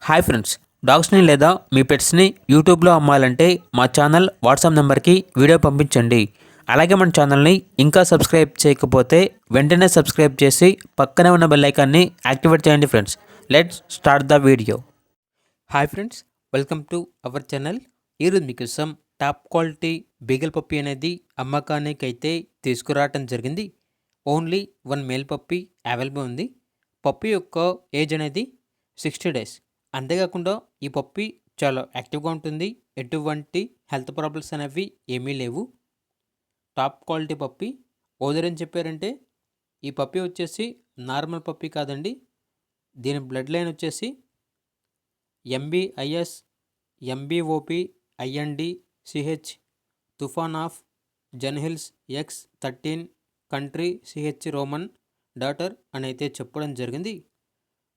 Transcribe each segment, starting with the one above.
Hi friends, డాగ్స్ని లేదా మీ పెట్స్ని యూట్యూబ్లో అమ్మాలంటే మా ఛానల్ వాట్సాప్ నెంబర్కి వీడియో పంపించండి. అలాగే మన ఛానల్ని ఇంకా సబ్స్క్రైబ్ చేయకపోతే వెంటనే సబ్స్క్రైబ్ చేసి పక్కనే ఉన్న బెల్ ఐకాన్ని యాక్టివేట్ చేయండి friends. Let's start the video. Hi friends, welcome to our channel. ఈరోజు మీకోసం టాప్ క్వాలిటీ బీగల్ పప్పీ అనేది అమ్మకానికి అయితే తీసుకురావటం జరిగింది. ఓన్లీ 1 మేల్ పప్పీ అవైలబుల్ ఉంది. పప్పీ యొక్క ఏజ్ అనేది 60 డేస్. అంతేకాకుండా ఈ పప్పీ చాలా యాక్టివ్గా ఉంటుంది. ఎటువంటి హెల్త్ ప్రాబ్లమ్స్ అనేవి ఏమీ లేవు. Top quality puppy. ఓనర్ ఏం చెప్పారంటే ఈ పప్పీ వచ్చేసి నార్మల్ పప్పీ కాదండి, దీని బ్లడ్ లైన్ వచ్చేసి MBIS MBOP IND CH Toofan of Genhills X13 country CH Roman daughter అని అయితే చెప్పడం జరిగింది.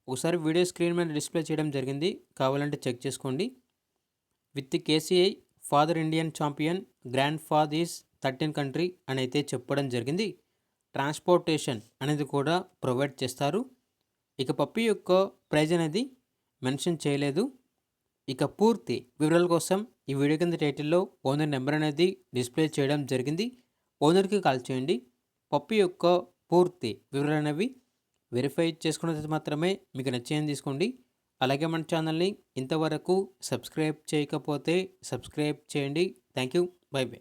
ఒకసారి వీడియో స్క్రీన్ మీద డిస్ప్లే చేయడం జరిగింది, కావాలంటే చెక్ చేసుకోండి. With KCI father Indian champion grand father is 13 country అని అయితే చెప్పడం జరిగింది. ట్రాన్స్పోర్టేషన్ అనేది కూడా ప్రొవైడ్ చేస్తారు. ఇక పప్పీ యొక్క ప్రైజ్ అనేది మెన్షన్ చేయలేదు. ఇక పూర్తి వివరాల కోసం ఈ వీడియో కింద టైటిల్లో ఓనర్ నెంబర్ అనేది డిస్ప్లే చేయడం జరిగింది. ఓనర్కి కాల్ చేయండి. పప్పీ యొక్క పూర్తి వివరాలు అనేవి వెరిఫై చేసుకున్నది మాత్రమే మీకు నచ్చేది తీసుకోండి. అలాగే మన ఛానల్ని ఇంతవరకు సబ్స్క్రైబ్ చేయకపోతే సబ్స్క్రైబ్ చేయండి. Thank you. By by.